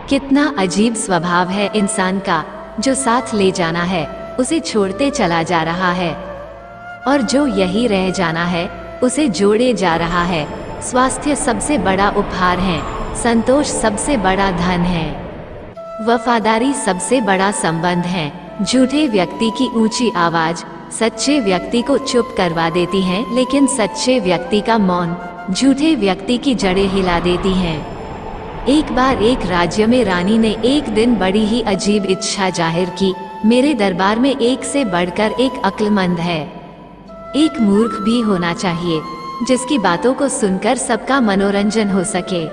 कितना अजीब स्वभाव है इंसान का, जो साथ ले जाना है उसे छोड़ते चला जा रहा है, और जो यही रह जाना है उसे जोड़े जा रहा है। स्वास्थ्य सबसे बड़ा उपहार है, संतोष सबसे बड़ा धन है, वफादारी सबसे बड़ा संबंध है। झूठे व्यक्ति की ऊंची आवाज सच्चे व्यक्ति को चुप करवा देती है, लेकिन सच्चे व्यक्ति का मौन झूठे व्यक्ति की जड़ें हिला देती है। एक बार एक राज्य में रानी ने एक दिन बड़ी ही अजीब इच्छा जाहिर की। मेरे दरबार में एक से बढ़कर एक अक्लमंद है, एक मूर्ख भी होना चाहिए जिसकी बातों को सुनकर सबका मनोरंजन हो सके।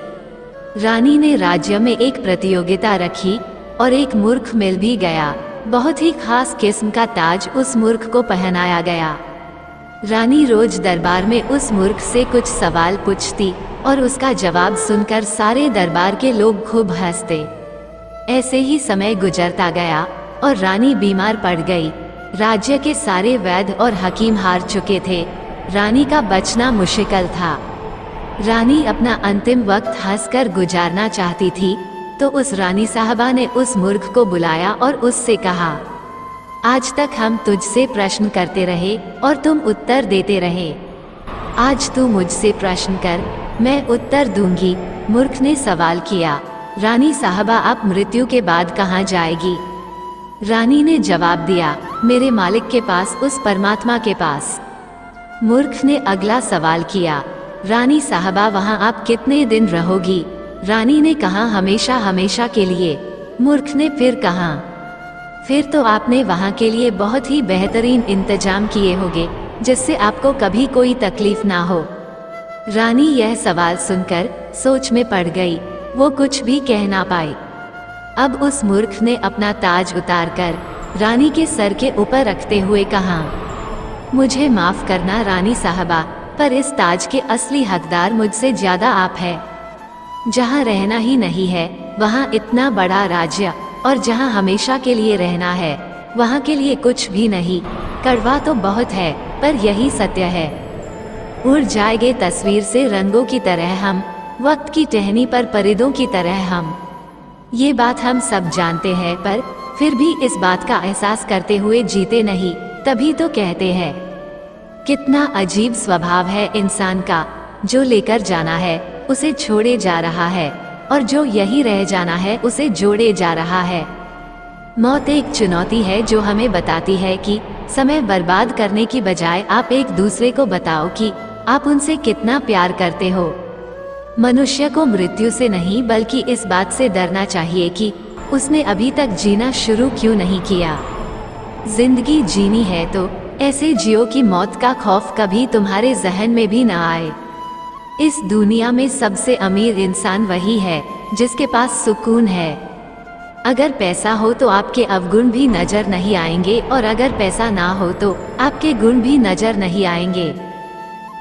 रानी ने राज्य में एक प्रतियोगिता रखी और एक मूर्ख मिल भी गया। बहुत ही खास किस्म का ताज उस मूर्ख को पहनाया गया। रानी रोज दरबार में उस मूर्ख से कुछ सवाल पूछती और उसका जवाब सुनकर सारे दरबार के लोग खूब हंसते। ऐसे ही समय गुजरता गया और रानी बीमार पड़ गई। राज्य के सारे वैद्य और हकीम हार चुके थे। रानी का बचना मुश्किल था। रानी अपना अंतिम वक्त हंसकर गुजारना चाहती थी, तो उस रानी साहबा ने उस मूर्ख को बुलाया और उससे कहा, आज तक हम तुझसे प्रश्न करते रहे और तुम उत्तर देते रहे। आज तू मुझसे प्रश्न कर, मैं उत्तर दूंगी। मूर्ख ने सवाल किया, रानी साहबा आप मृत्यु के बाद कहाँ जाएगी? रानी ने जवाब दिया, मेरे मालिक के पास, उस परमात्मा के पास। मूर्ख ने अगला सवाल किया, रानी साहबा वहाँ आप कितने दिन रहोगी? रानी ने कहा, हमेशा हमेशा के लिए। मूर्ख ने फिर कहा, फिर तो आपने वहाँ के लिए बहुत ही बेहतरीन इंतजाम किए होंगे जिससे आपको कभी कोई तकलीफ ना हो। रानी यह सवाल सुनकर सोच में पड़ गई। वो कुछ भी कह ना पाई। अब उस मूर्ख ने अपना ताज उतारकर रानी के सर के ऊपर रखते हुए कहा, मुझे माफ करना रानी साहबा, पर इस ताज के असली हकदार मुझसे ज्यादा आप है। जहाँ रहना ही नहीं है वहाँ इतना बड़ा राज्य, और जहाँ हमेशा के लिए रहना है वहाँ के लिए कुछ भी नहीं। कड़वा तो बहुत है पर यही सत्य है। उड़ जाएंगे तस्वीर से रंगों की तरह हम, वक्त की टहनी पर परिंदों की तरह हम। ये बात हम सब जानते हैं, पर फिर भी इस बात का एहसास करते हुए जीते नहीं, तभी तो कहते हैं। कितना अजीब स्वभाव है इंसान का, जो लेकर जाना है उसे छोड़े जा रहा है, और जो यही रह जाना है उसे जोड़े जा रहा है। मौत एक चुनौती है जो हमें बताती है कि समय बर्बाद करने की बजाय आप एक दूसरे को बताओ कि आप उनसे कितना प्यार करते हो। मनुष्य को मृत्यु से नहीं बल्कि इस बात से डरना चाहिए कि उसने अभी तक जीना शुरू क्यों नहीं किया। जिंदगी जीनी है तो ऐसे जियो कि मौत का खौफ कभी तुम्हारे जहन में भी ना आए। इस दुनिया में सबसे अमीर इंसान वही है जिसके पास सुकून है। अगर पैसा हो तो आपके अवगुण भी नजर नहीं आएंगे, और अगर पैसा ना हो तो आपके गुण भी नजर नहीं आएंगे।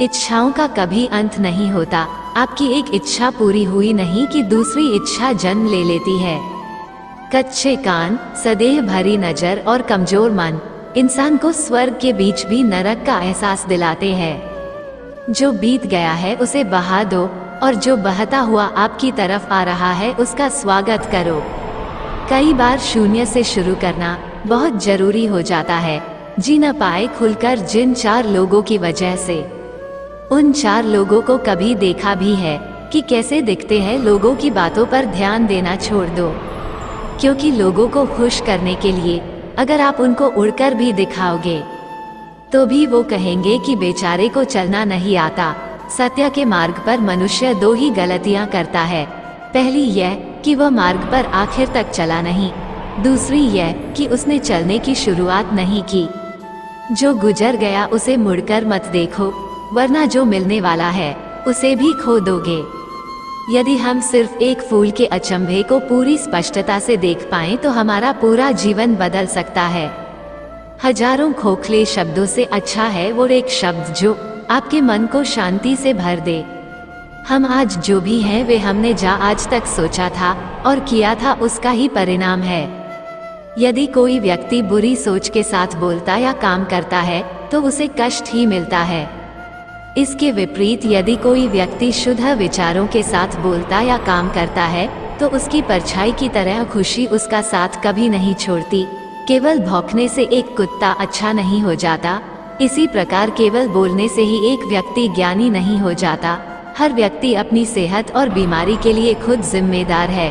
इच्छाओं का कभी अंत नहीं होता। आपकी एक इच्छा पूरी हुई नहीं कि दूसरी इच्छा जन्म ले लेती है। कच्चे कान, सदेह भरी नजर और कमजोर मन इंसान को स्वर्ग के बीच भी नरक का एहसास दिलाते हैं। जो बीत गया है उसे बहा दो, और जो बहता हुआ आपकी तरफ आ रहा है उसका स्वागत करो। कई बार शून्य से शुरू करना बहुत जरूरी हो जाता है। जी न पाए खुलकर जिन 4 लोगों की वजह से, उन 4 लोगों को कभी देखा भी है कि कैसे दिखते हैं? लोगों की बातों पर ध्यान देना छोड़ दो, क्योंकि लोगों को खुश करने के लिए अगर आप उनको उड़कर भी दिखाओगे तो भी वो कहेंगे कि बेचारे को चलना नहीं आता। सत्य के मार्ग पर मनुष्य 2 ही गलतियां करता है। पहली यह कि वह मार्ग पर आखिर तक चला नहीं, दूसरी यह कि उसने चलने की शुरुआत नहीं की। जो गुजर गया उसे मुड़कर मत देखो, वरना जो मिलने वाला है उसे भी खो दोगे। यदि हम सिर्फ एक फूल के अचंभे को पूरी स्पष्टता से देख पाएं तो हमारा पूरा जीवन बदल सकता है। हजारों खोखले शब्दों से अच्छा है वो एक शब्द जो आपके मन को शांति से भर दे। हम आज जो भी हैं वे हमने आज तक सोचा था और किया था उसका ही परिणाम है। यदि कोई व्यक्ति बुरी सोच के साथ बोलता या काम करता है तो उसे कष्ट ही मिलता है। इसके विपरीत यदि कोई व्यक्ति शुद्ध विचारों के साथ बोलता या काम करता है तो उसकी परछाई की तरह खुशी उसका साथ कभी नहीं छोड़ती। केवल भौंकने से एक कुत्ता अच्छा नहीं हो जाता, इसी प्रकार केवल बोलने से ही एक व्यक्ति ज्ञानी नहीं हो जाता। हर व्यक्ति अपनी सेहत और बीमारी के लिए खुद जिम्मेदार है।